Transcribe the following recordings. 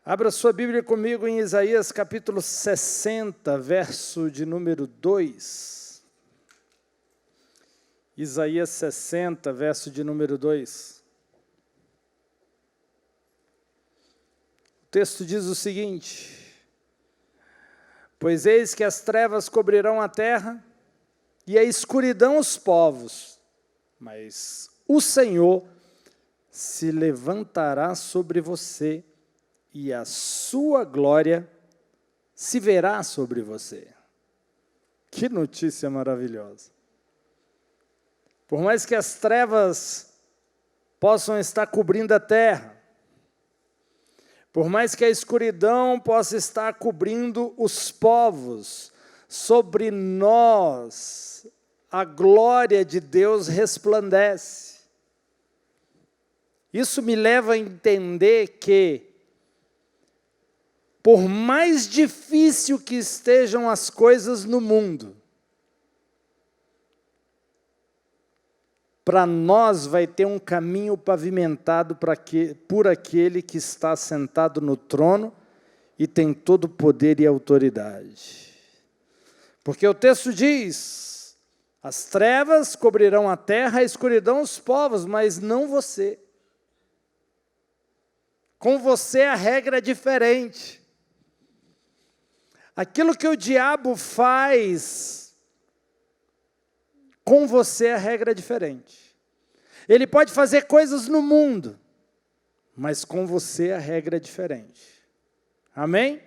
Abra sua Bíblia comigo em Isaías capítulo 60, verso de número 2. Isaías 60, verso de número 2. O texto diz o seguinte: Pois eis que as trevas cobrirão a terra, e a escuridão os povos, mas o Senhor se levantará sobre você, e a sua glória se verá sobre você. Que notícia maravilhosa! Por mais que as trevas possam estar cobrindo a terra, por mais que a escuridão possa estar cobrindo os povos, sobre nós a glória de Deus resplandece. Isso me leva a entender que, por mais difícil que estejam as coisas no mundo, para nós vai ter um caminho pavimentado por aquele que está sentado no trono e tem todo o poder e autoridade. Porque o texto diz: as trevas cobrirão a terra, a escuridão os povos, mas não você. Com você a regra é diferente. Aquilo que o diabo faz, com você a regra é diferente. Ele pode fazer coisas no mundo, mas com você a regra é diferente. Amém?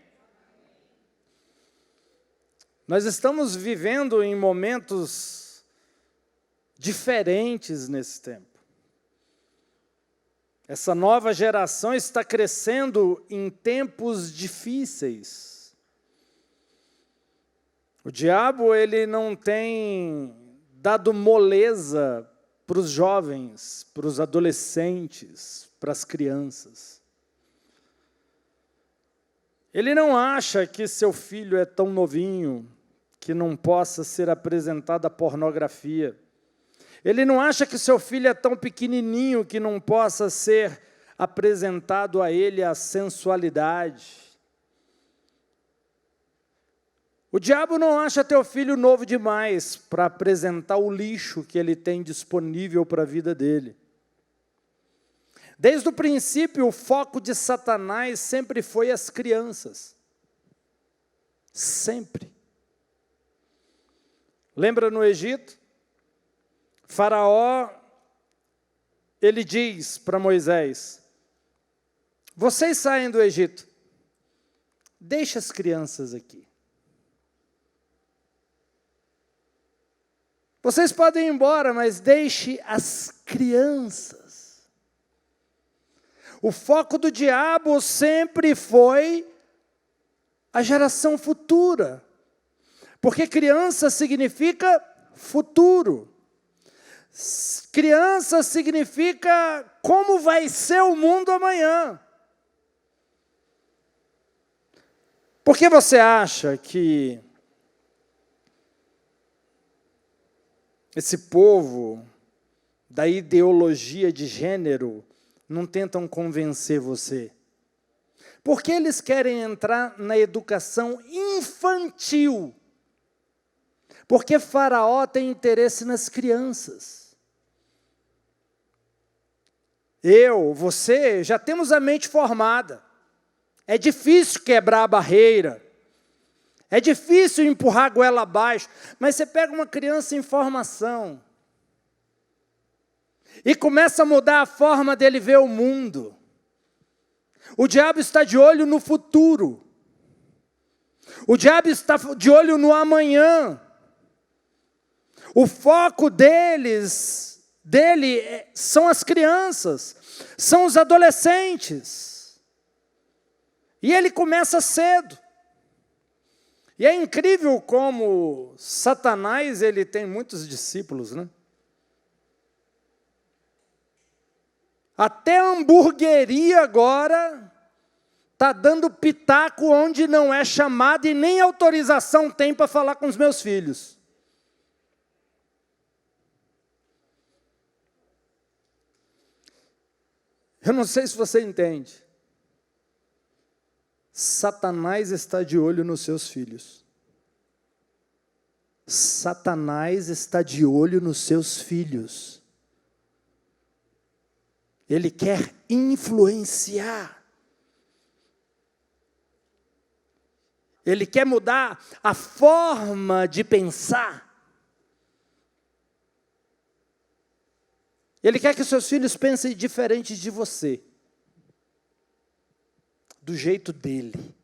Nós estamos vivendo em momentos diferentes nesse tempo. Essa nova geração está crescendo em tempos difíceis. O diabo, ele não tem dado moleza para os jovens, para os adolescentes, para as crianças. Ele não acha que seu filho é tão novinho que não possa ser apresentada a pornografia. Ele não acha que seu filho é tão pequenininho que não possa ser apresentado a ele a sensualidade. O diabo não acha teu filho novo demais para apresentar o lixo que ele tem disponível para a vida dele. Desde o princípio, o foco de Satanás sempre foi as crianças. Sempre. Lembra no Egito? Faraó, ele diz para Moisés: vocês saem do Egito, deixa as crianças aqui. Vocês podem ir embora, mas deixe as crianças. O foco do diabo sempre foi a geração futura, porque criança significa futuro. Criança significa como vai ser o mundo amanhã. Por que você acha que esse povo da ideologia de gênero não tentam convencer você? Porque eles querem entrar na educação infantil. Porque Faraó tem interesse nas crianças. Eu, você, já temos a mente formada. É difícil quebrar a barreira. É difícil empurrar a goela abaixo, mas você pega uma criança em formação e começa a mudar a forma dele ver o mundo. O diabo está de olho no futuro. O diabo está de olho no amanhã. O foco dele são as crianças, são os adolescentes. E ele começa cedo. E é incrível como Satanás, ele tem muitos discípulos, né? Até a hamburgueria agora está dando pitaco onde não é chamado e nem autorização tem para falar com os meus filhos. Eu não sei se você entende. Satanás está de olho nos seus filhos. Satanás está de olho nos seus filhos. Ele quer influenciar. Ele quer mudar a forma de pensar. Ele quer que seus filhos pensem diferente de você. Do jeito dele.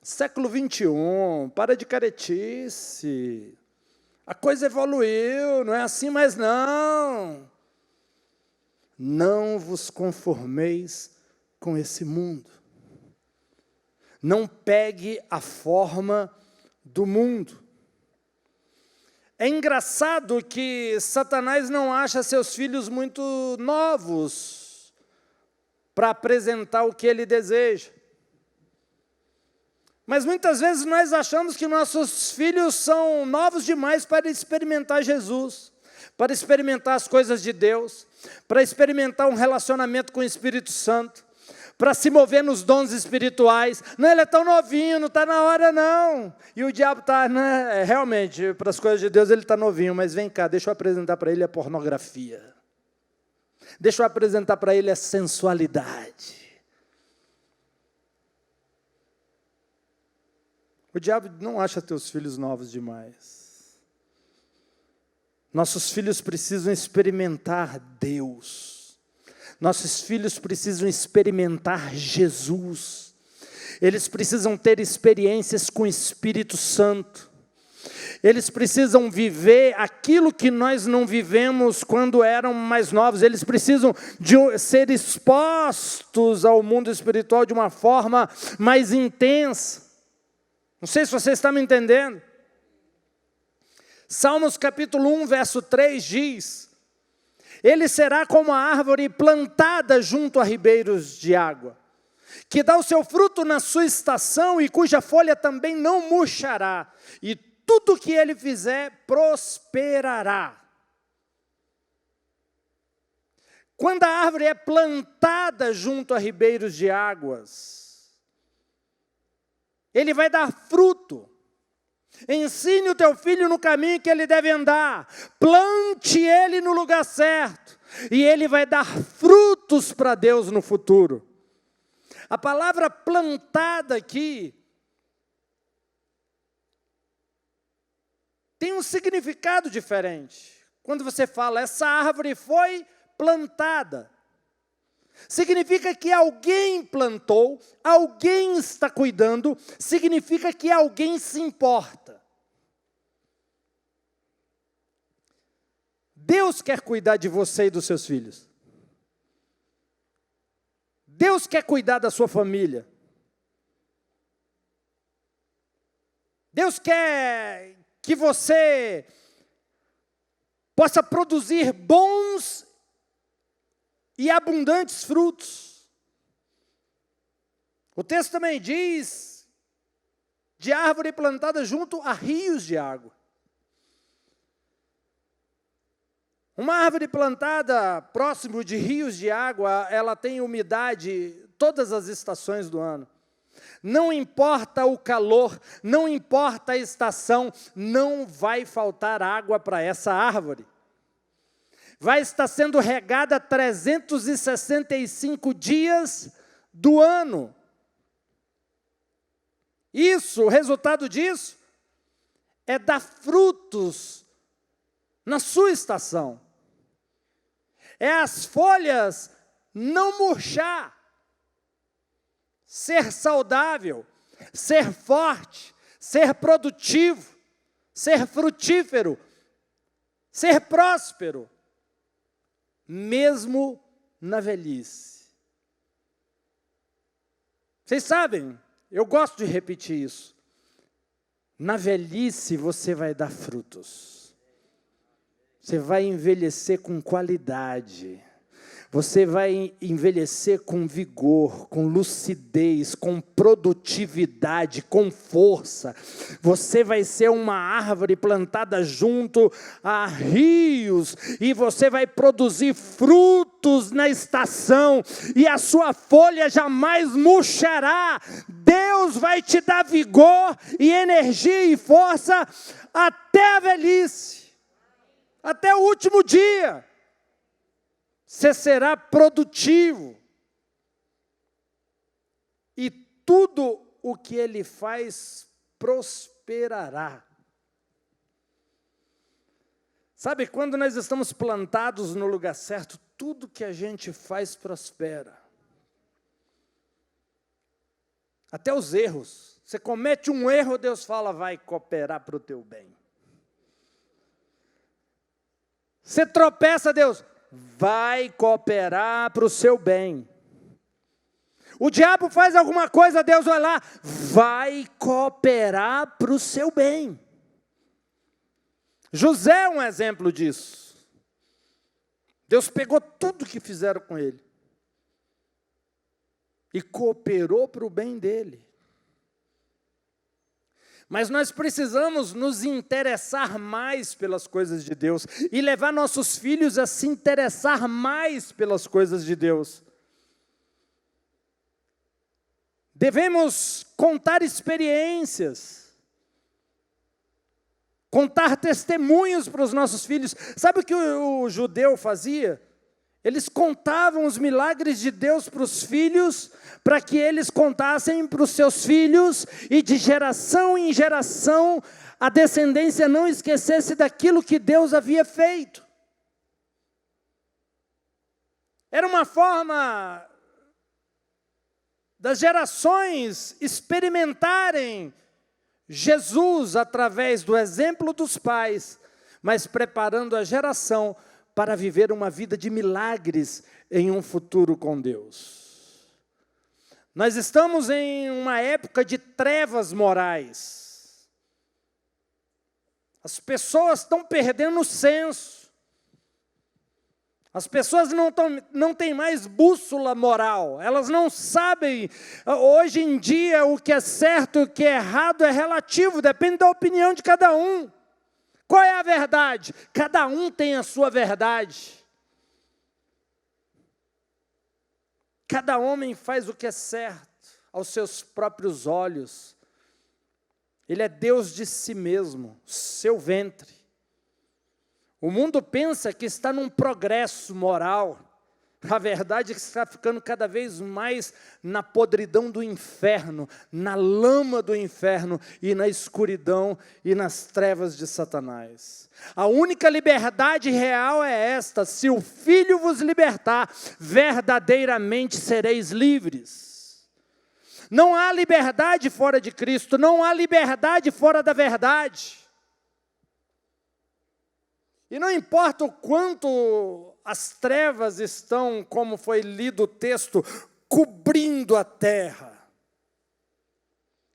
Século 21, para de caretice. A coisa evoluiu, não é assim mais não. Não vos conformeis com esse mundo. Não pegue a forma do mundo. É engraçado que Satanás não acha seus filhos muito novos para apresentar o que ele deseja. Mas muitas vezes nós achamos que nossos filhos são novos demais para experimentar Jesus, para experimentar as coisas de Deus, para experimentar um relacionamento com o Espírito Santo, para se mover nos dons espirituais. Não, ele é tão novinho, não está na hora não. E o diabo está, né, realmente, para as coisas de Deus ele está novinho, mas vem cá, deixa eu apresentar para ele a pornografia. Deixa eu apresentar para ele a sensualidade. O diabo não acha teus filhos novos demais. Nossos filhos precisam experimentar Deus. Nossos filhos precisam experimentar Jesus. Eles precisam ter experiências com o Espírito Santo. Eles precisam viver aquilo que nós não vivemos quando eram mais novos. Eles precisam ser expostos ao mundo espiritual de uma forma mais intensa. Não sei se você está me entendendo. Salmos capítulo 1, verso 3 diz: ele será como a árvore plantada junto a ribeiros de água, que dá o seu fruto na sua estação e cuja folha também não murchará, e tudo que ele fizer prosperará. Quando a árvore é plantada junto a ribeiros de águas, ele vai dar fruto. Ensine o teu filho no caminho que ele deve andar. Plante ele no lugar certo. E ele vai dar frutos para Deus no futuro. A palavra plantada aqui tem um significado diferente. Quando você fala, essa árvore foi plantada. Significa que alguém plantou, alguém está cuidando, significa que alguém se importa. Deus quer cuidar de você e dos seus filhos. Deus quer cuidar da sua família. Deus quer que você possa produzir bons e abundantes frutos. O texto também diz de árvore plantada junto a rios de água. Uma árvore plantada próximo de rios de água, ela tem umidade todas as estações do ano. Não importa o calor, não importa a estação, não vai faltar água para essa árvore. Vai estar sendo regada 365 dias do ano. Isso, o resultado disso, é dar frutos na sua estação. É as folhas não murchar. Ser saudável, ser forte, ser produtivo, ser frutífero, ser próspero. Mesmo na velhice. Vocês sabem, eu gosto de repetir isso. Na velhice você vai dar frutos. Você vai envelhecer com qualidade. Você vai envelhecer com vigor, com lucidez, com produtividade, com força. Você vai ser uma árvore plantada junto a rios e você vai produzir frutos na estação e a sua folha jamais murchará. Deus vai te dar vigor e energia e força até a velhice, até o último dia. Você será produtivo. E tudo o que ele faz prosperará. Sabe, quando nós estamos plantados no lugar certo, tudo que a gente faz prospera. Até os erros. Você comete um erro, Deus fala, vai cooperar para o teu bem. Você tropeça, Deus vai cooperar para o seu bem. O diabo faz alguma coisa, Deus vai lá, vai cooperar para o seu bem. José é um exemplo disso. Deus pegou tudo que fizeram com ele e cooperou para o bem dele. Mas nós precisamos nos interessar mais pelas coisas de Deus e levar nossos filhos a se interessar mais pelas coisas de Deus. Devemos contar experiências, contar testemunhos para os nossos filhos. Sabe o que o judeu fazia? Eles contavam os milagres de Deus para os filhos, para que eles contassem para os seus filhos, e de geração em geração, a descendência não esquecesse daquilo que Deus havia feito. Era uma forma das gerações experimentarem Jesus através do exemplo dos pais, mas preparando a geração para viver uma vida de milagres em um futuro com Deus. Nós estamos em uma época de trevas morais. As pessoas estão perdendo o senso. As pessoas não têm mais bússola moral, elas não sabem, hoje em dia, o que é certo e o que é errado é relativo, depende da opinião de cada um. Qual é a verdade? Cada um tem a sua verdade. Cada homem faz o que é certo, aos seus próprios olhos. Ele é Deus de si mesmo, seu ventre. O mundo pensa que está num progresso moral. A verdade é que está ficando cada vez mais na podridão do inferno, na lama do inferno e na escuridão e nas trevas de Satanás. A única liberdade real é esta: se o Filho vos libertar, verdadeiramente sereis livres. Não há liberdade fora de Cristo, não há liberdade fora da verdade. E não importa o quanto as trevas estão, como foi lido o texto, cobrindo a terra.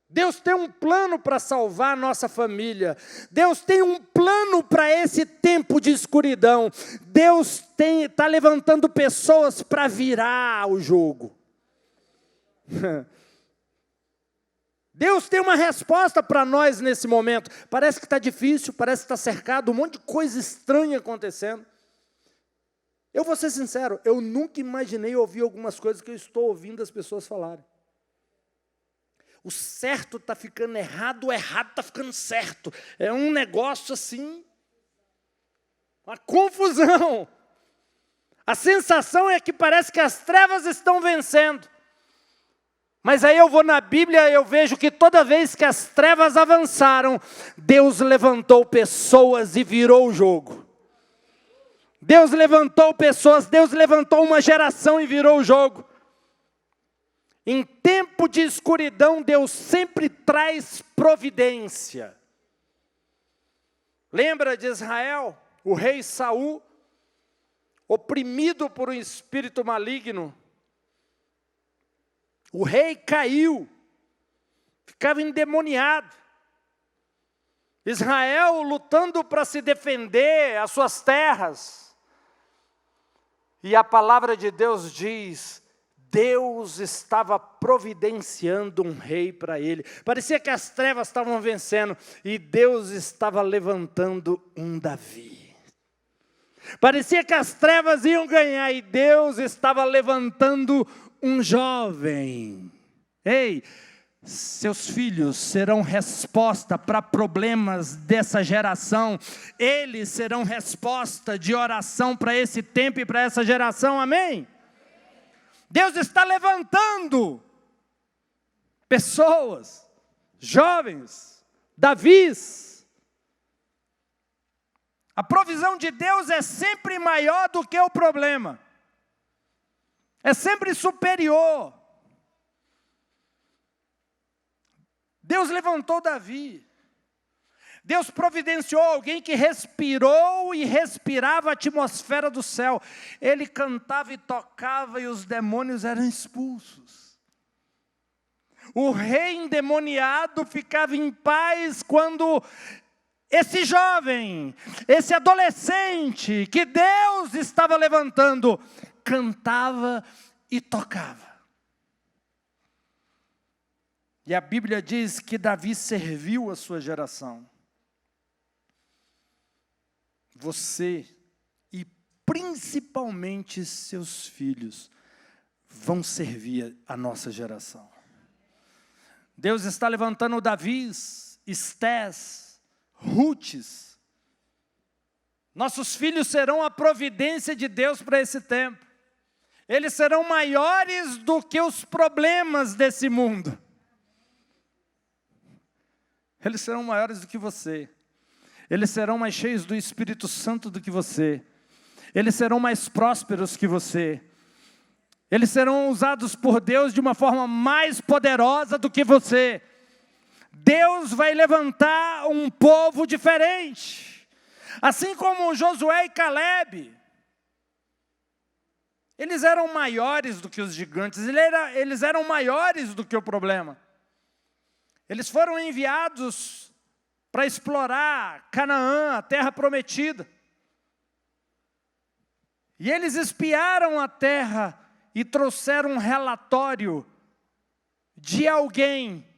Deus tem um plano para salvar a nossa família. Deus tem um plano para esse tempo de escuridão. Deus está levantando pessoas para virar o jogo. Deus tem uma resposta para nós nesse momento. Parece que está difícil, parece que está cercado, um monte de coisa estranha acontecendo. Eu vou ser sincero, eu nunca imaginei ouvir algumas coisas que eu estou ouvindo as pessoas falarem. O certo está ficando errado, o errado está ficando certo. É um negócio assim, uma confusão. A sensação é que parece que as trevas estão vencendo. Mas aí eu vou na Bíblia e eu vejo que toda vez que as trevas avançaram, Deus levantou pessoas e virou o jogo. Deus levantou pessoas, Deus levantou uma geração e virou o jogo. Em tempo de escuridão, Deus sempre traz providência. Lembra de Israel? O rei Saul, oprimido por um espírito maligno. O rei caiu, ficava endemoniado. Israel lutando para se defender as suas terras. E a palavra de Deus diz, Deus estava providenciando um rei para ele. Parecia que as trevas estavam vencendo e Deus estava levantando um Davi. Parecia que as trevas iam ganhar e Deus estava levantando um jovem. Ei, Seus filhos serão resposta para problemas dessa geração. Eles serão resposta de oração para esse tempo e para essa geração, amém? Deus está levantando pessoas, jovens, Davis. A provisão de Deus é sempre maior do que o problema. É sempre superior. Deus levantou Davi. Deus providenciou alguém que respirou e respirava a atmosfera do céu. Ele cantava e tocava e os demônios eram expulsos. O rei endemoniado ficava em paz quando esse jovem, esse adolescente que Deus estava levantando, cantava e tocava. E a Bíblia diz que Davi serviu a sua geração. Você e principalmente seus filhos vão servir a nossa geração. Deus está levantando Davis, Estés, Rutes. Nossos filhos serão a providência de Deus para esse tempo. Eles serão maiores do que os problemas desse mundo. Eles serão maiores do que você. Eles serão mais cheios do Espírito Santo do que você. Eles serão mais prósperos que você. Eles serão usados por Deus de uma forma mais poderosa do que você. Deus vai levantar um povo diferente. Assim como Josué e Caleb. Eles eram maiores do que os gigantes. Eles eram maiores do que o problema. Eles foram enviados para explorar Canaã, a terra prometida. E eles espiaram a terra e trouxeram um relatório de alguém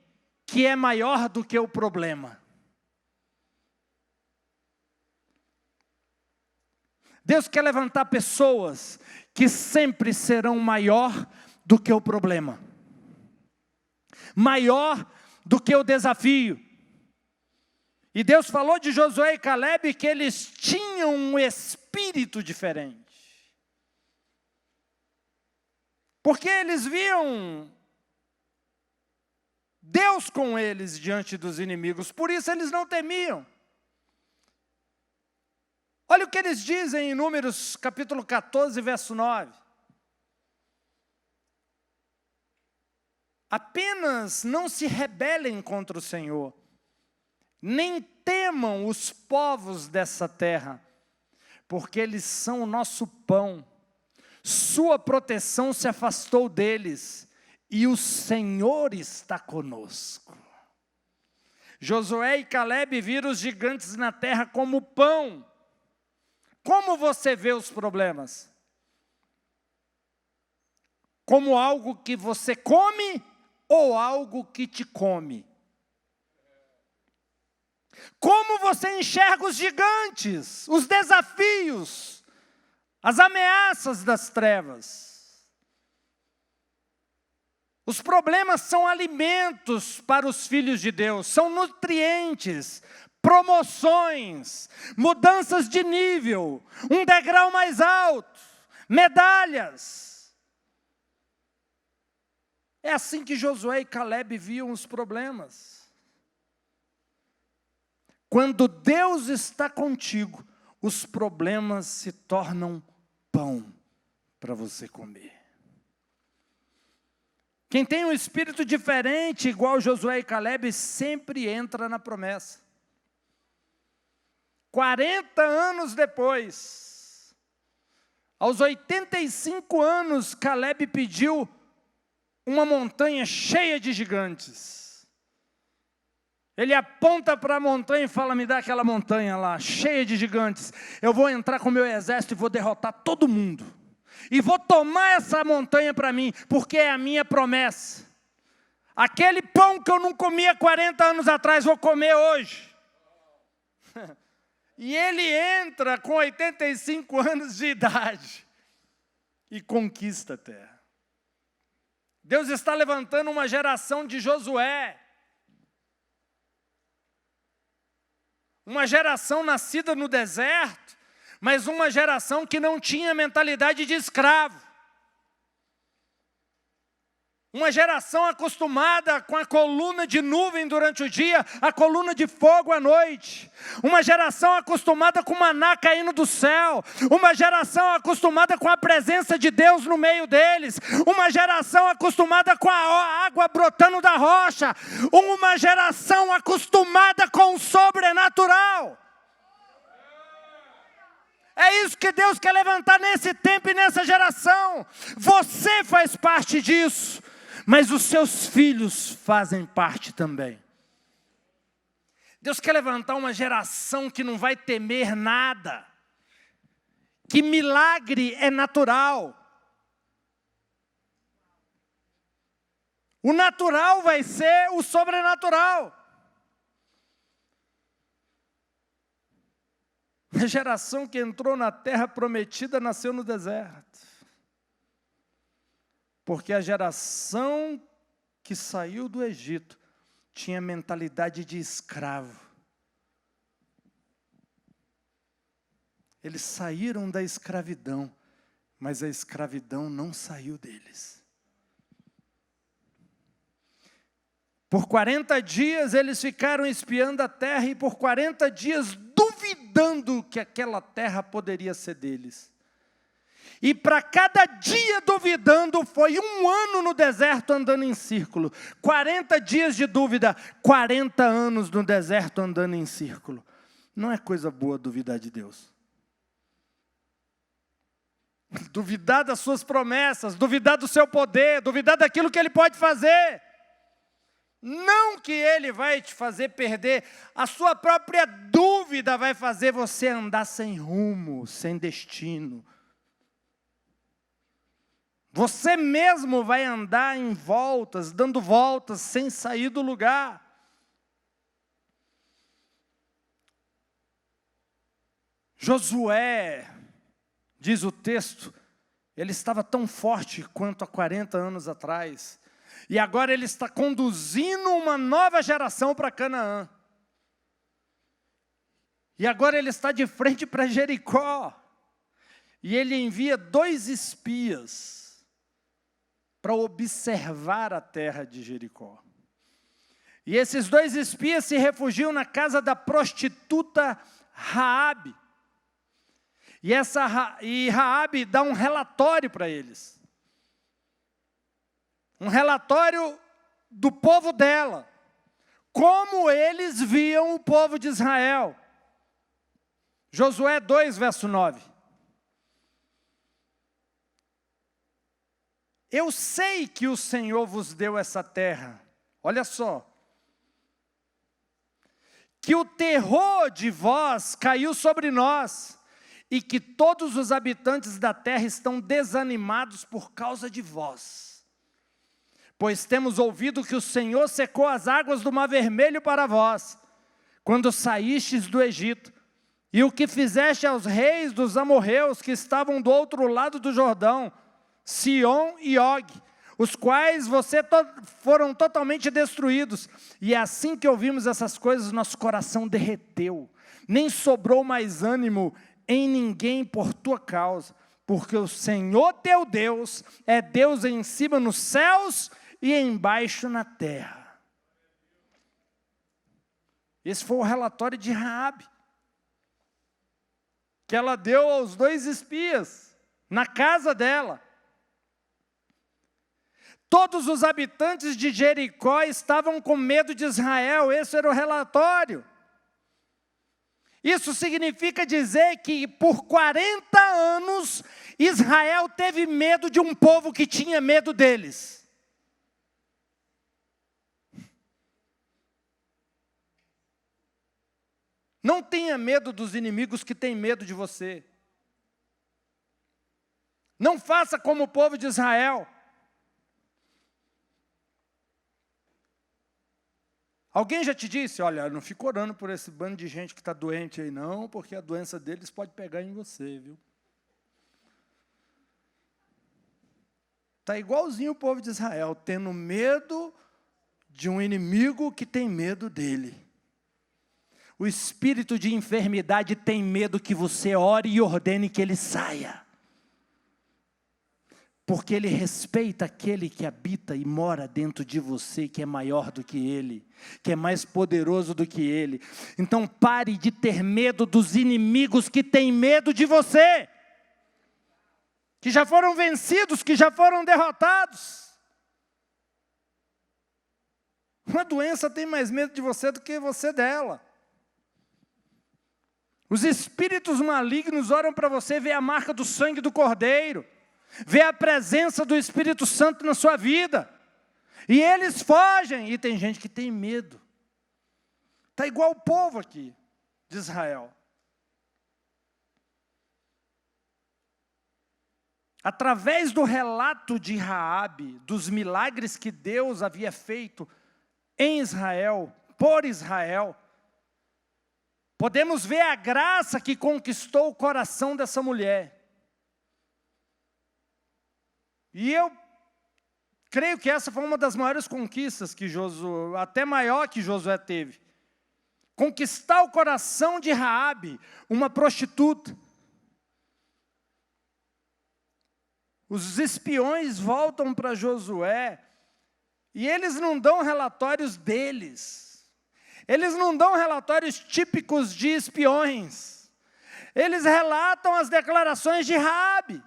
que é maior do que o problema. Deus quer levantar pessoas que sempre serão maior do que o problema. Maior do que o desafio. E Deus falou de Josué e Caleb que eles tinham um espírito diferente. Porque eles viam Deus com eles diante dos inimigos, por isso eles não temiam. Olha o que eles dizem em Números capítulo 14, verso 9. Apenas não se rebelem contra o Senhor, nem temam os povos dessa terra, porque eles são o nosso pão. Sua proteção se afastou deles, e o Senhor está conosco. Josué e Caleb viram os gigantes na terra como pão. Como você vê os problemas? Como algo que você come ou algo que te come? Como você enxerga os gigantes, os desafios, as ameaças das trevas? Os problemas são alimentos para os filhos de Deus, são nutrientes, promoções, mudanças de nível, um degrau mais alto, medalhas. É assim que Josué e Caleb viam os problemas. Quando Deus está contigo, os problemas se tornam pão para você comer. Quem tem um espírito diferente, igual Josué e Caleb, sempre entra na promessa. 40 anos depois, aos 85 anos, Caleb pediu uma montanha cheia de gigantes. Ele aponta para a montanha e fala: me dá aquela montanha lá, cheia de gigantes. Eu vou entrar com o meu exército e vou derrotar todo mundo. E vou tomar essa montanha para mim, porque é a minha promessa. Aquele pão que eu não comia 40 anos atrás, vou comer hoje. E ele entra com 85 anos de idade e conquista a terra. Deus está levantando uma geração de Josué. Uma geração nascida no deserto, mas uma geração que não tinha mentalidade de escravo. Uma geração acostumada com a coluna de nuvem durante o dia, a coluna de fogo à noite. Uma geração acostumada com o maná caindo do céu. Uma geração acostumada com a presença de Deus no meio deles. Uma geração acostumada com a água brotando da rocha. Uma geração acostumada com o sobrenatural. É isso que Deus quer levantar nesse tempo e nessa geração. Você faz parte disso. Mas os seus filhos fazem parte também. Deus quer levantar uma geração que não vai temer nada. Que milagre é natural. O natural vai ser o sobrenatural. A geração que entrou na terra prometida nasceu no deserto. Porque a geração que saiu do Egito tinha mentalidade de escravo. Eles saíram da escravidão, mas a escravidão não saiu deles. Por 40 dias eles ficaram espiando a terra e por 40 dias duvidando que aquela terra poderia ser deles. E para cada dia duvidando, foi 1 ano no deserto andando em círculo. 40 dias de dúvida, 40 anos no deserto andando em círculo. Não é coisa boa duvidar de Deus. Duvidar das suas promessas, duvidar do seu poder, duvidar daquilo que Ele pode fazer. Não que Ele vai te fazer perder, a sua própria dúvida vai fazer você andar sem rumo, sem destino. Você mesmo vai andar em voltas, dando voltas, sem sair do lugar. Josué, diz o texto, ele estava tão forte quanto há 40 anos atrás. E agora ele está conduzindo uma nova geração para Canaã. E agora ele está de frente para Jericó. E ele envia 2 espias para observar a terra de Jericó. E esses 2 espias se refugiam na casa da prostituta Raabe. E Raabe dá um relatório para eles. Um relatório do povo dela. Como eles viam o povo de Israel. Josué 2, verso 9. Eu sei que o Senhor vos deu essa terra. Olha só. Que o terror de vós caiu sobre nós, e que todos os habitantes da terra estão desanimados por causa de vós. Pois temos ouvido que o Senhor secou as águas do Mar Vermelho para vós, quando saístes do Egito, e o que fizeste aos reis dos amorreus que estavam do outro lado do Jordão, Sion e Og, os quais foram totalmente destruídos. E assim que ouvimos essas coisas, nosso coração derreteu. Nem sobrou mais ânimo em ninguém por tua causa. Porque o Senhor teu Deus é Deus em cima nos céus e embaixo na terra. Esse foi o relatório de Raabe, que ela deu aos 2 espias, na casa dela. Todos os habitantes de Jericó estavam com medo de Israel, esse era o relatório. Isso significa dizer que por 40 anos, Israel teve medo de um povo que tinha medo deles. Não tenha medo dos inimigos que têm medo de você. Não faça como o povo de Israel. Alguém já te disse, olha, não fica orando por esse bando de gente que está doente aí não, porque a doença deles pode pegar em você, viu? Está igualzinho o povo de Israel, tendo medo de um inimigo que tem medo dele. O espírito de enfermidade tem medo que você ore e ordene que ele saia. Porque ele respeita aquele que habita e mora dentro de você, que é maior do que ele, que é mais poderoso do que ele. Então pare de ter medo dos inimigos que têm medo de você, que já foram vencidos, que já foram derrotados. Uma doença tem mais medo de você do que você dela. Os espíritos malignos oram para você ver a marca do sangue do Cordeiro, ver a presença do Espírito Santo na sua vida. E eles fogem. E tem gente que tem medo. Está igual o povo aqui de Israel. Através do relato de Raabe, dos milagres que Deus havia feito em Israel, por Israel, podemos ver a graça que conquistou o coração dessa mulher. E eu creio que essa foi uma das maiores conquistas que Josué, até maior que Josué teve. Conquistar o coração de Raabe, uma prostituta. Os espiões voltam para Josué e eles não dão relatórios deles. Eles não dão relatórios típicos de espiões. Eles relatam as declarações de Raabe.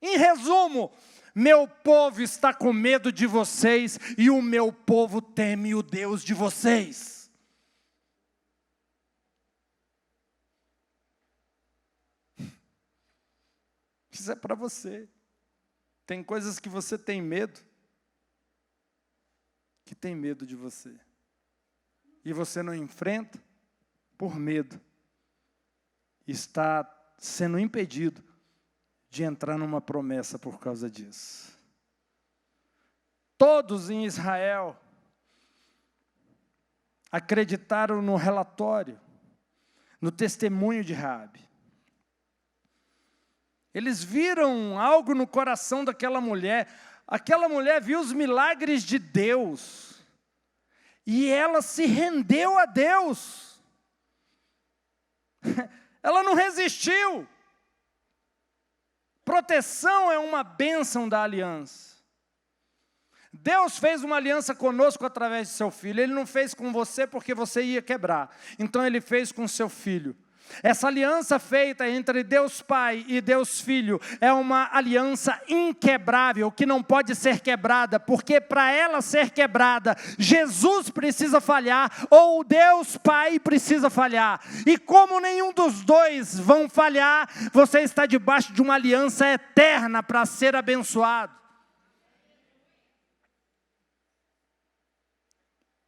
Em resumo, meu povo está com medo de vocês e o meu povo teme o Deus de vocês. Isso é para você. Tem coisas que você tem medo, que tem medo de você. E você não enfrenta por medo. Está sendo impedido de entrar numa promessa por causa disso. Todos em Israel acreditaram no relatório, no testemunho de Raabe. Eles viram algo no coração daquela mulher. Aquela mulher viu os milagres de Deus. E ela se rendeu a Deus. Ela não resistiu. Proteção é uma bênção da aliança. Deus fez uma aliança conosco através de seu Filho. Ele não fez com você porque você ia quebrar. Então Ele fez com seu Filho. Essa aliança feita entre Deus Pai e Deus Filho é uma aliança inquebrável, que não pode ser quebrada, porque para ela ser quebrada, Jesus precisa falhar, ou Deus Pai precisa falhar. E como nenhum dos dois vão falhar, você está debaixo de uma aliança eterna para ser abençoado.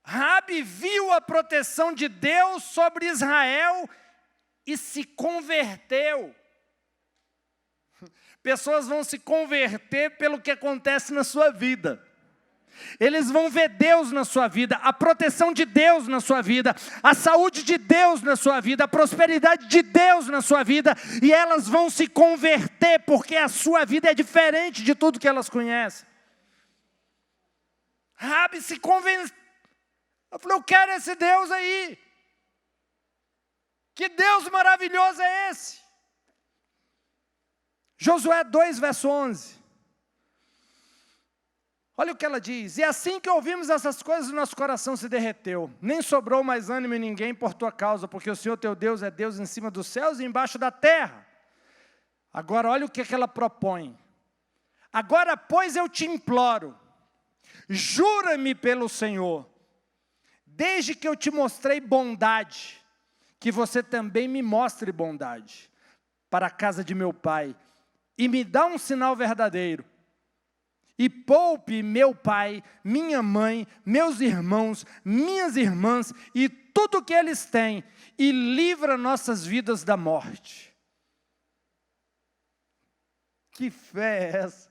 Raabe viu a proteção de Deus sobre Israel e se converteu. Pessoas vão se converter pelo que acontece na sua vida. Eles vão ver Deus na sua vida, a proteção de Deus na sua vida, a saúde de Deus na sua vida, a prosperidade de Deus na sua vida, e elas vão se converter porque a sua vida é diferente de tudo que elas conhecem. Raabe se convenceu. Eu falei, eu quero esse Deus aí. Que Deus maravilhoso é esse? Josué 2, verso 11. Olha o que ela diz. E assim que ouvimos essas coisas, o nosso coração se derreteu. Nem sobrou mais ânimo em ninguém por tua causa, porque o Senhor teu Deus é Deus em cima dos céus e embaixo da terra. Agora olha o que ela propõe. Agora, pois, eu te imploro, jura-me pelo Senhor, desde que eu te mostrei bondade, que você também me mostre bondade para a casa de meu pai, e me dá um sinal verdadeiro, e poupe meu pai, minha mãe, meus irmãos, minhas irmãs, e tudo que eles têm, e livra nossas vidas da morte. Que fé é essa?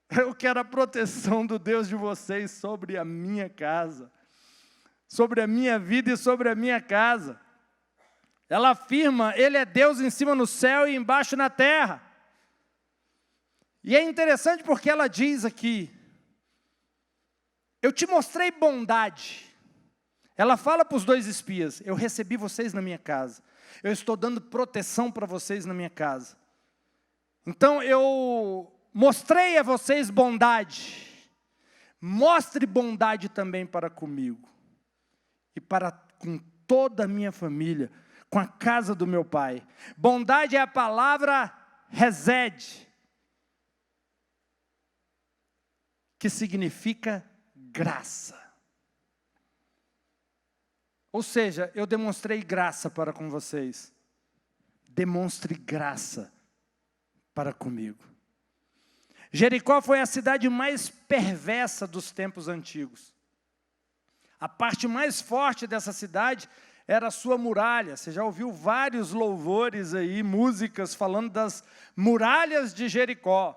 Eu quero a proteção do Deus de vocês sobre a minha casa, sobre a minha vida e sobre a minha casa. Ela afirma, Ele é Deus em cima no céu e embaixo na terra. E é interessante porque ela diz aqui, eu te mostrei bondade. Ela fala para os 2 espias, eu recebi vocês na minha casa. Eu estou dando proteção para vocês na minha casa. Então eu mostrei a vocês bondade. Mostre bondade também para comigo. E para com toda a minha família, com a casa do meu pai. Bondade é a palavra hesed, que significa graça. Ou seja, eu demonstrei graça para com vocês. Demonstre graça para comigo. Jericó foi a cidade mais perversa dos tempos antigos. A parte mais forte dessa cidade era a sua muralha. Você já ouviu vários louvores aí, músicas falando das muralhas de Jericó.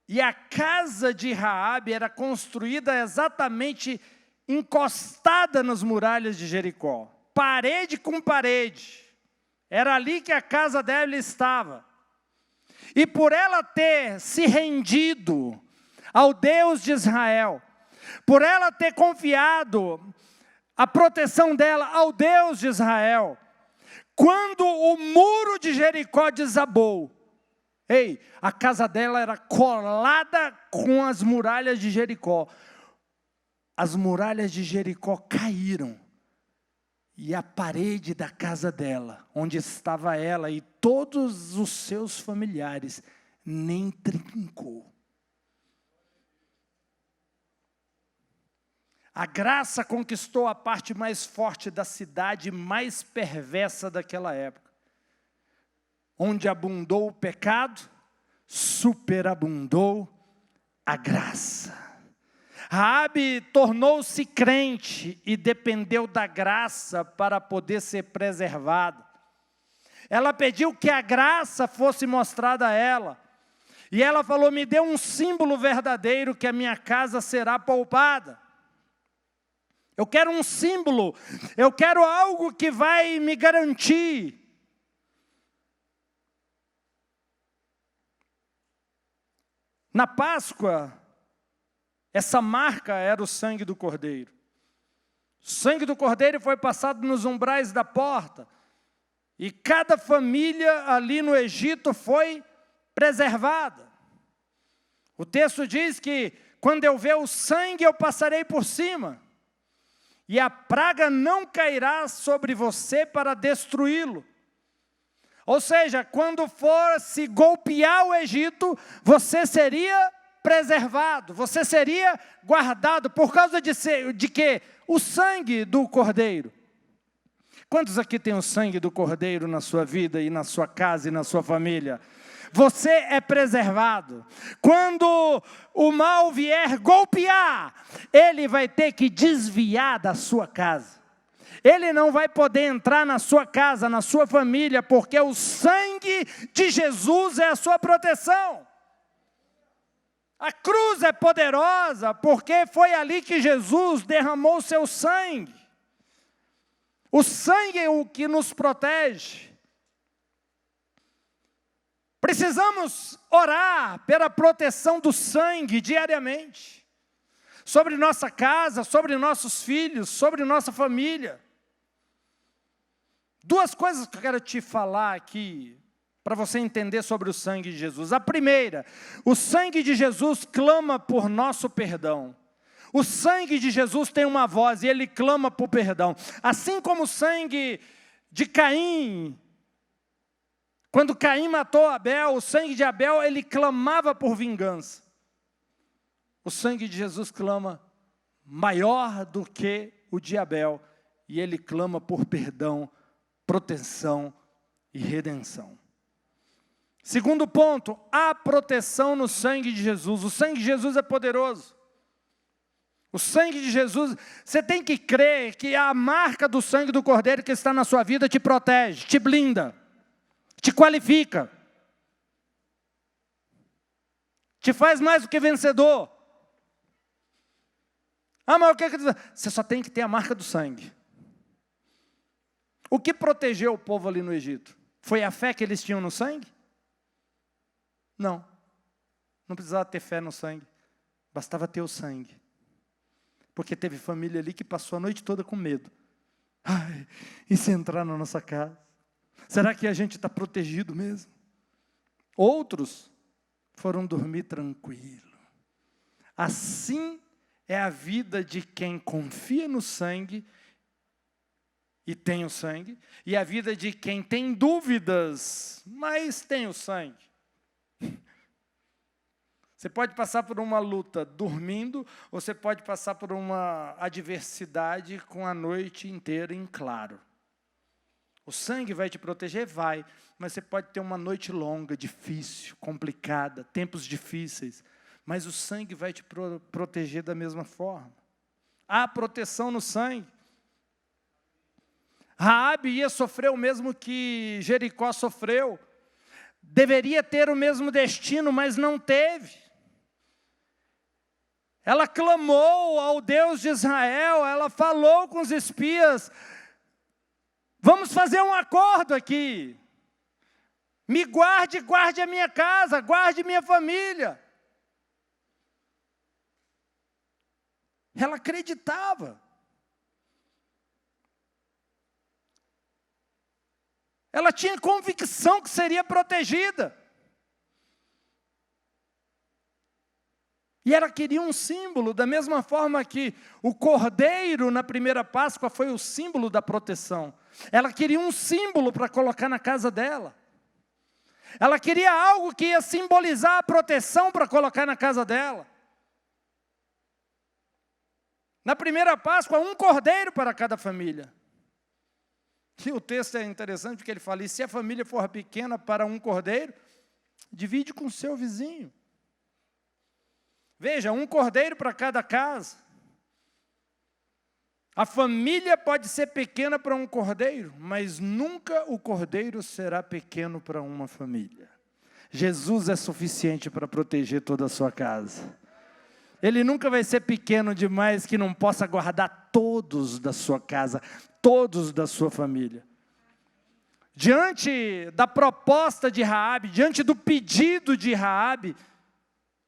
E a casa de Raabe era construída exatamente encostada nas muralhas de Jericó, parede com parede. Era ali que a casa dela estava. E por ela ter se rendido ao Deus de Israel, por ela ter confiado a proteção dela ao Deus de Israel, quando o muro de Jericó desabou, a casa dela era colada com as muralhas de Jericó. As muralhas de Jericó caíram. E a parede da casa dela, onde estava ela e todos os seus familiares, nem trincou. A graça conquistou a parte mais forte da cidade, mais perversa daquela época. Onde abundou o pecado, superabundou a graça. Raabe tornou-se crente e dependeu da graça para poder ser preservada. Ela pediu que a graça fosse mostrada a ela. E ela falou, me dê um símbolo verdadeiro que a minha casa será poupada. Eu quero um símbolo, eu quero algo que vai me garantir. Na Páscoa, essa marca era o sangue do Cordeiro. O sangue do Cordeiro foi passado nos umbrais da porta. E cada família ali no Egito foi preservada. O texto diz que quando eu ver o sangue eu passarei por cima. E a praga não cairá sobre você para destruí-lo. Ou seja, quando fosse golpear o Egito, você seria preservado, você seria guardado, por causa de quê? O sangue do Cordeiro. Quantos aqui tem o sangue do Cordeiro na sua vida e na sua casa e na sua família? Você é preservado. Quando o mal vier golpear, ele vai ter que desviar da sua casa. Ele não vai poder entrar na sua casa, na sua família, porque o sangue de Jesus é a sua proteção. A cruz é poderosa, porque foi ali que Jesus derramou o seu sangue. O sangue é o que nos protege. Precisamos orar pela proteção do sangue diariamente. Sobre nossa casa, sobre nossos filhos, sobre nossa família. Duas coisas que eu quero te falar aqui, para você entender sobre o sangue de Jesus. A primeira, o sangue de Jesus clama por nosso perdão. O sangue de Jesus tem uma voz e ele clama por perdão. Assim como o sangue de Caim, quando Caim matou Abel, o sangue de Abel, ele clamava por vingança. O sangue de Jesus clama maior do que o de Abel, e ele clama por perdão, proteção e redenção. Segundo ponto, há proteção no sangue de Jesus. O sangue de Jesus é poderoso. O sangue de Jesus, você tem que crer que a marca do sangue do Cordeiro que está na sua vida te protege, te blinda, te qualifica, te faz mais do que vencedor. Mas o que você só tem que ter a marca do sangue. O que protegeu o povo ali no Egito? Foi a fé que eles tinham no sangue? Não precisava ter fé no sangue, bastava ter o sangue. Porque teve família ali que passou a noite toda com medo. Ai, e se entrar na nossa casa? Será que a gente está protegido mesmo? Outros foram dormir tranquilo. Assim é a vida de quem confia no sangue e tem o sangue, e a vida de quem tem dúvidas, mas tem o sangue. Você pode passar por uma luta dormindo, ou você pode passar por uma adversidade com a noite inteira em claro. O sangue vai te proteger? Vai, mas você pode ter uma noite longa, difícil, complicada, tempos difíceis, mas o sangue vai te proteger da mesma forma. Há proteção no sangue. Raabe ia sofrer o mesmo que Jericó sofreu. Deveria ter o mesmo destino, mas não teve. Ela clamou ao Deus de Israel, ela falou com os espias, vamos fazer um acordo aqui. Me guarde, guarde a minha casa, guarde minha família. Ela acreditava. Ela tinha convicção que seria protegida. E ela queria um símbolo, da mesma forma que o cordeiro na primeira Páscoa foi o símbolo da proteção. Ela queria um símbolo para colocar na casa dela. Ela queria algo que ia simbolizar a proteção para colocar na casa dela. Na primeira Páscoa, um cordeiro para cada família. E o texto é interessante porque ele fala, e se a família for pequena para um cordeiro, divide com o seu vizinho. Veja, um cordeiro para cada casa. A família pode ser pequena para um cordeiro, mas nunca o cordeiro será pequeno para uma família. Jesus é suficiente para proteger toda a sua casa. Ele nunca vai ser pequeno demais que não possa guardar todos da sua casa, todos da sua família. Diante da proposta de Raabe, diante do pedido de Raabe,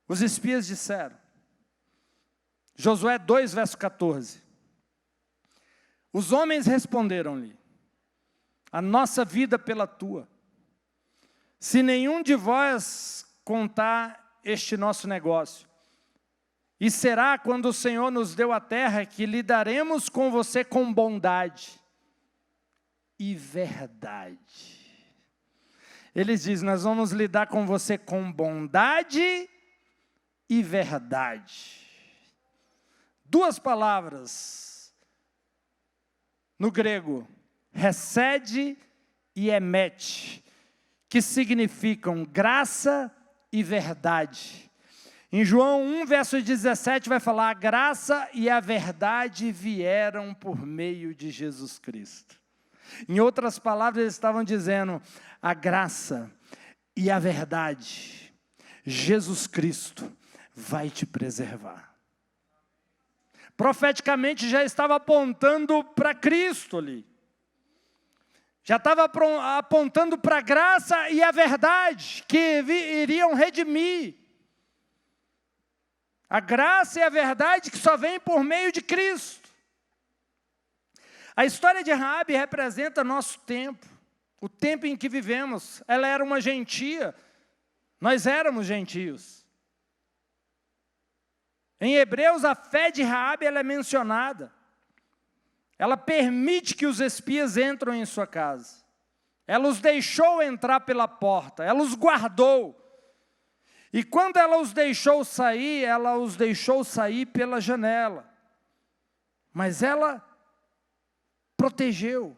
os espias disseram, Josué 2, verso 14, os homens responderam-lhe, a nossa vida pela tua, se nenhum de vós contar este nosso negócio, e será quando o Senhor nos deu a terra que lidaremos com você com bondade e verdade. Eles dizem, nós vamos lidar com você com bondade e verdade. Duas palavras no grego, hesed e emet, que significam graça e verdade. Em João 1, verso 17, vai falar, a graça e a verdade vieram por meio de Jesus Cristo. Em outras palavras, eles estavam dizendo, a graça e a verdade, Jesus Cristo vai te preservar. Profeticamente já estava apontando para Cristo ali. Já estava apontando para a graça e a verdade, que iriam redimir. A graça e a verdade que só vem por meio de Cristo. A história de Raabe representa nosso tempo, o tempo em que vivemos. Ela era uma gentia, nós éramos gentios. Em Hebreus, a fé de Raabe ela é mencionada. Ela permite que os espias entrem em sua casa. Ela os deixou entrar pela porta, ela os guardou. E quando ela os deixou sair pela janela. Mas ela protegeu.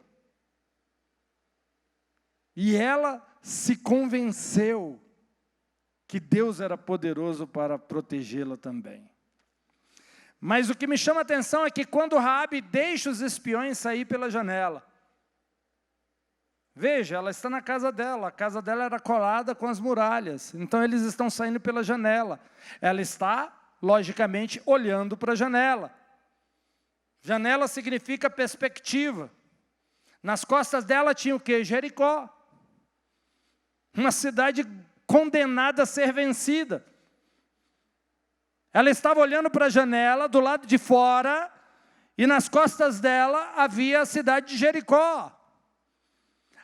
E ela se convenceu que Deus era poderoso para protegê-la também. Mas o que me chama a atenção é que quando Raabe deixa os espiões sair pela janela, veja, ela está na casa dela, a casa dela era colada com as muralhas, então eles estão saindo pela janela. Ela está, logicamente, olhando para a janela. Janela significa perspectiva. Nas costas dela tinha o quê? Jericó. Uma cidade condenada a ser vencida. Ela estava olhando para a janela, do lado de fora, e nas costas dela havia a cidade de Jericó.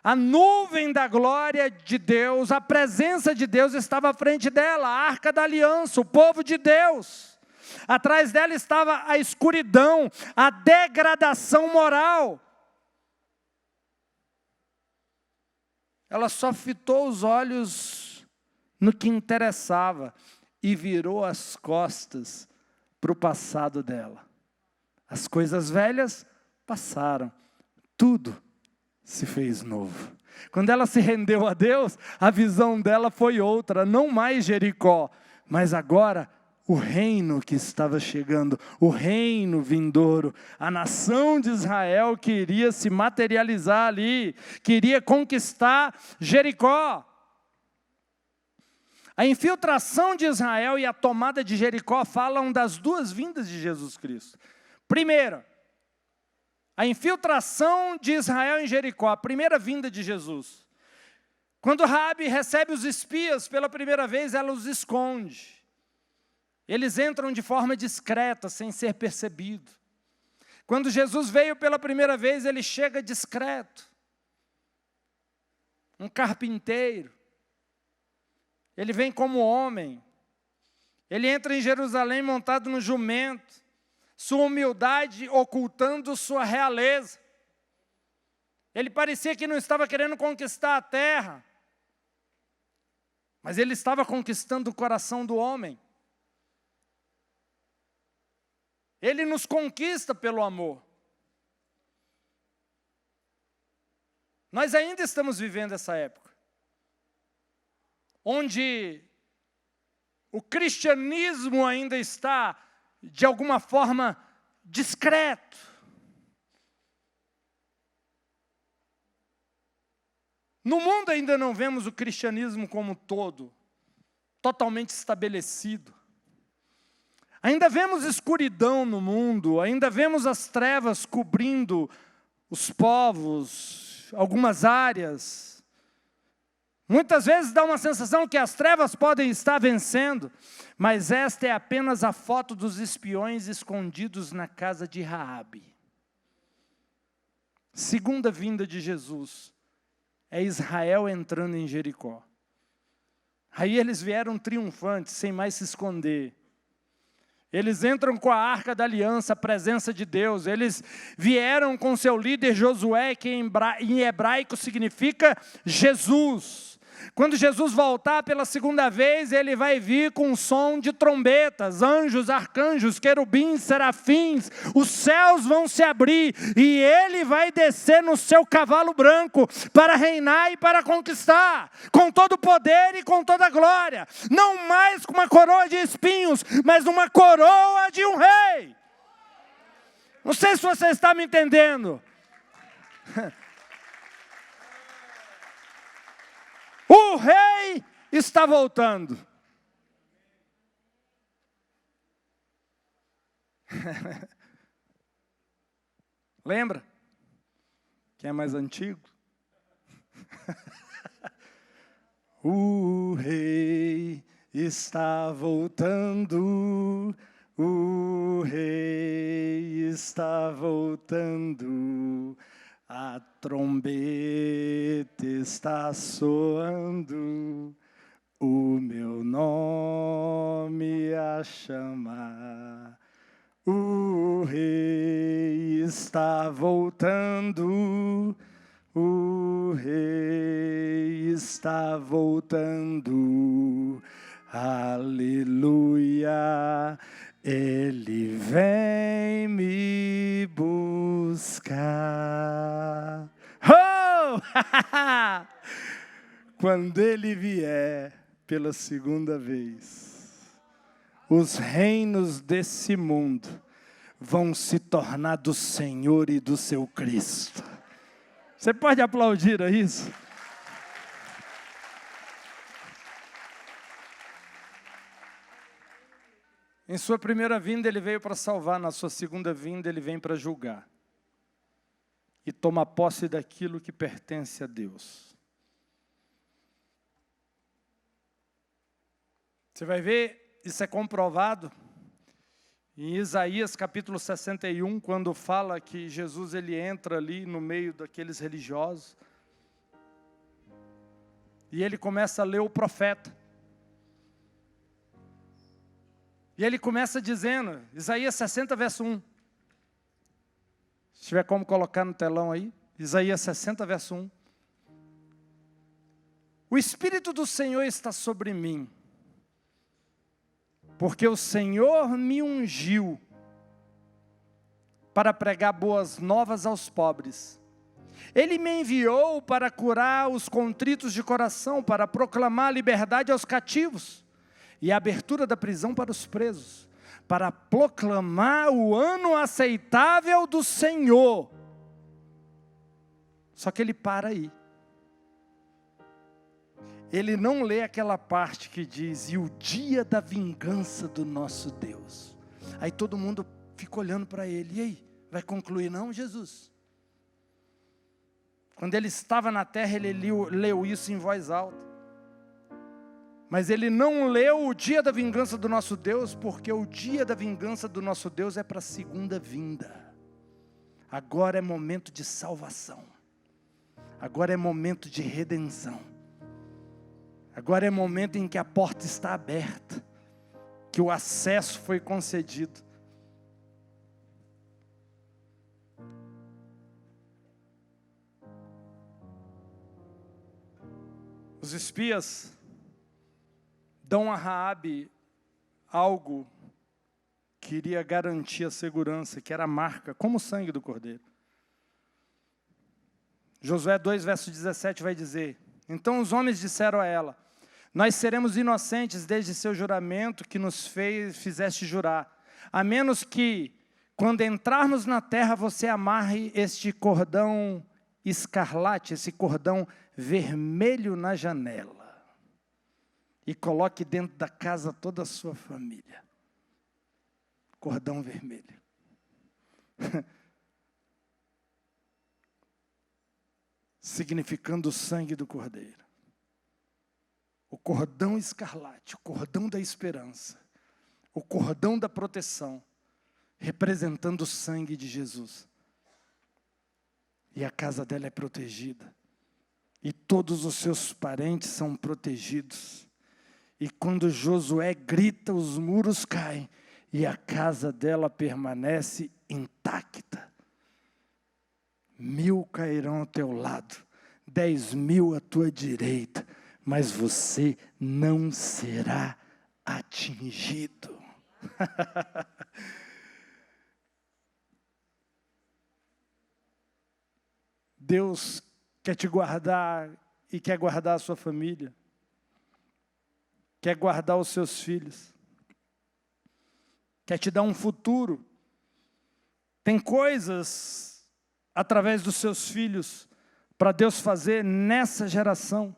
A nuvem da glória de Deus, a presença de Deus estava à frente dela, a arca da aliança, o povo de Deus. Atrás dela estava a escuridão, a degradação moral. Ela só fitou os olhos no que interessava e virou as costas para o passado dela. As coisas velhas passaram, tudo se fez novo. Quando ela se rendeu a Deus, a visão dela foi outra, não mais Jericó, mas agora o reino que estava chegando, o reino vindouro, a nação de Israel queria se materializar ali, queria conquistar Jericó. A infiltração de Israel e a tomada de Jericó falam das duas vindas de Jesus Cristo. Primeiro, a infiltração de Israel em Jericó, a primeira vinda de Jesus. Quando Raabe recebe os espias pela primeira vez, ela os esconde. Eles entram de forma discreta, sem ser percebido. Quando Jesus veio pela primeira vez, ele chega discreto. Um carpinteiro. Ele vem como homem. Ele entra em Jerusalém montado no jumento. Sua humildade ocultando sua realeza. Ele parecia que não estava querendo conquistar a terra, mas ele estava conquistando o coração do homem. Ele nos conquista pelo amor. Nós ainda estamos vivendo essa época, onde o cristianismo ainda está de alguma forma discreto. No mundo ainda não vemos o cristianismo como um todo, totalmente estabelecido. Ainda vemos escuridão no mundo, ainda vemos as trevas cobrindo os povos, algumas áreas. Muitas vezes dá uma sensação que as trevas podem estar vencendo, mas esta é apenas a foto dos espiões escondidos na casa de Raabe. Segunda vinda de Jesus é Israel entrando em Jericó. Aí eles vieram triunfantes, sem mais se esconder. Eles entram com a arca da aliança, a presença de Deus. Eles vieram com seu líder Josué, que em hebraico significa Jesus. Quando Jesus voltar pela segunda vez, ele vai vir com um som de trombetas, anjos, arcanjos, querubins, serafins, os céus vão se abrir e ele vai descer no seu cavalo branco para reinar e para conquistar, com todo o poder e com toda a glória, não mais com uma coroa de espinhos, mas uma coroa de um rei. Não sei se você está me entendendo. O rei está voltando. Lembra? Quem é mais antigo? O rei está voltando. O rei está voltando. A trombeta está soando, o meu nome a chamar. O rei está voltando, o rei está voltando. Aleluia. Ele vem me buscar. Oh! Quando ele vier pela segunda vez, os reinos desse mundo vão se tornar do Senhor e do seu Cristo. Você pode aplaudir a isso? Em sua primeira vinda ele veio para salvar, na sua segunda vinda ele vem para julgar. E toma posse daquilo que pertence a Deus. Você vai ver, isso é comprovado em Isaías capítulo 61, quando fala que Jesus ele entra ali no meio daqueles religiosos. E ele começa a ler o profeta. E ele começa dizendo, Isaías 60, verso 1. Se tiver como colocar no telão aí, Isaías 60, verso 1. O Espírito do Senhor está sobre mim, porque o Senhor me ungiu para pregar boas novas aos pobres. Ele me enviou para curar os contritos de coração, para proclamar a liberdade aos cativos e a abertura da prisão para os presos, para proclamar o ano aceitável do Senhor. Só que ele para aí. Ele não lê aquela parte que diz, e o dia da vingança do nosso Deus. Aí todo mundo fica olhando para ele, e aí, vai concluir não, Jesus? Quando ele estava na terra, ele leu isso em voz alta. Mas ele não leu o dia da vingança do nosso Deus, porque o dia da vingança do nosso Deus é para a segunda vinda. Agora é momento de salvação. Agora é momento de redenção. Agora é momento em que a porta está aberta, que o acesso foi concedido. Os espias dão a Raabe algo que iria garantir a segurança, que era a marca, como o sangue do cordeiro. Josué 2, verso 17 vai dizer, então os homens disseram a ela, nós seremos inocentes desde seu juramento que nos fizeste jurar, a menos que, quando entrarmos na terra, você amarre este cordão escarlate, esse cordão vermelho na janela, e coloque dentro da casa toda a sua família. Cordão vermelho. Significando o sangue do cordeiro. O cordão escarlate, o cordão da esperança, o cordão da proteção, representando o sangue de Jesus. E a casa dela é protegida. E todos os seus parentes são protegidos. E quando Josué grita, os muros caem. E a casa dela permanece intacta. 1000 cairão ao teu lado, 10.000 à tua direita, mas você não será atingido. Deus quer te guardar e quer guardar a sua família. Quer guardar os seus filhos. Quer te dar um futuro. Tem coisas através dos seus filhos para Deus fazer nessa geração.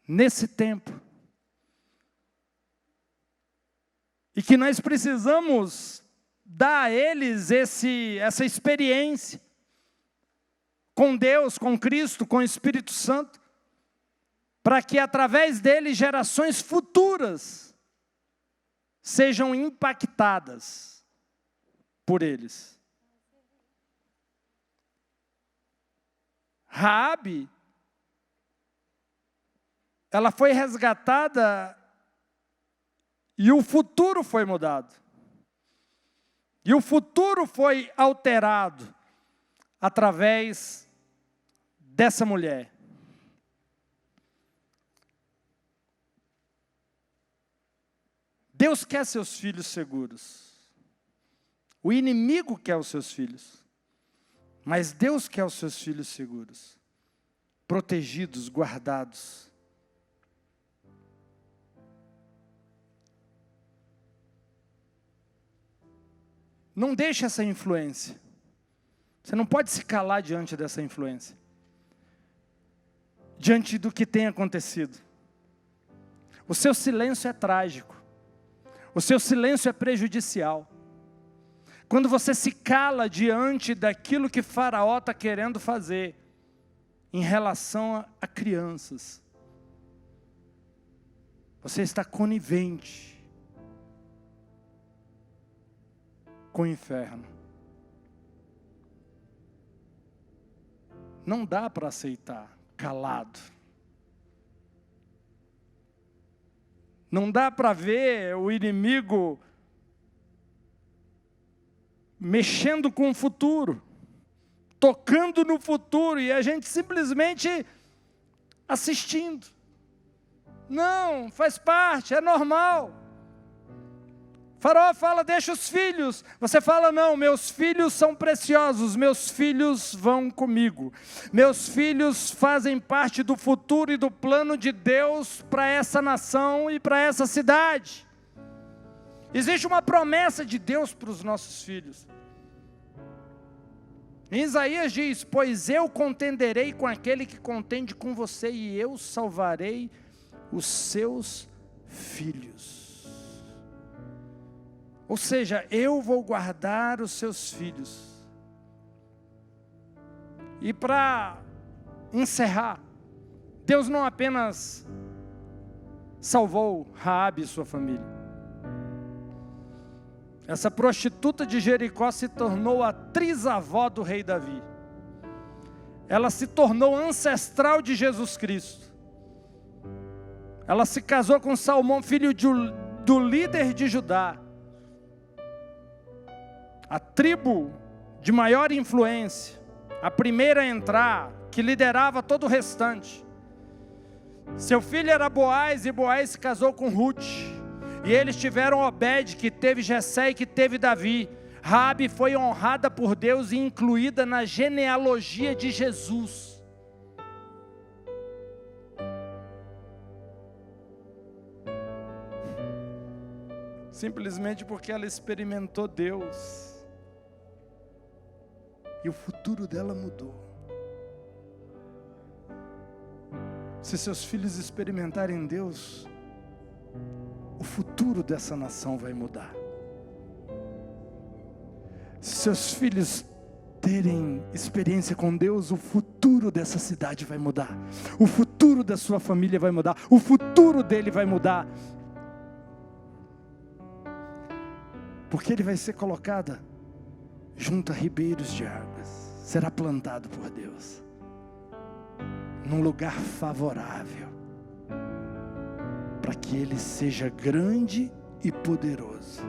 Nesse tempo. E que nós precisamos dar a eles essa experiência. Com Deus, com Cristo, com o Espírito Santo, para que através dele gerações futuras sejam impactadas por eles. Raabe, ela foi resgatada e o futuro foi mudado. E o futuro foi alterado através dessa mulher. Deus quer seus filhos seguros. O inimigo quer os seus filhos. Mas Deus quer os seus filhos seguros. Protegidos, guardados. Não deixe essa influência. Você não pode se calar diante dessa influência. Diante do que tem acontecido. O seu silêncio é trágico. O seu silêncio é prejudicial. Quando você se cala diante daquilo que Faraó está querendo fazer em relação a crianças. Você está conivente com o inferno. Não dá para aceitar calado. Não dá para ver o inimigo mexendo com o futuro, tocando no futuro, e a gente simplesmente assistindo. Não, faz parte, é normal. Faraó fala, deixa os filhos. Você fala, não, meus filhos são preciosos, meus filhos vão comigo. Meus filhos fazem parte do futuro e do plano de Deus para essa nação e para essa cidade. Existe uma promessa de Deus para os nossos filhos. Em Isaías diz, pois eu contenderei com aquele que contende com você e eu salvarei os seus filhos. Ou seja, eu vou guardar os seus filhos. E para encerrar, Deus não apenas salvou Raabe e sua família. Essa prostituta de Jericó se tornou a trisavó do rei Davi. Ela se tornou ancestral de Jesus Cristo. Ela se casou com Salmão, filho do líder de Judá. A tribo de maior influência, a primeira a entrar, que liderava todo o restante. Seu filho era Boaz, e Boaz se casou com Ruth. E eles tiveram Obed, que teve Jessé e que teve Davi. Raabe foi honrada por Deus e incluída na genealogia de Jesus. Simplesmente porque ela experimentou Deus. E o futuro dela mudou. Se seus filhos experimentarem Deus, o futuro dessa nação vai mudar. Se seus filhos terem experiência com Deus, o futuro dessa cidade vai mudar. O futuro da sua família vai mudar. O futuro dele vai mudar. Porque ele vai ser colocado junto a ribeiros de águas. Será plantado por Deus. Num lugar favorável. Para que ele seja grande e poderoso.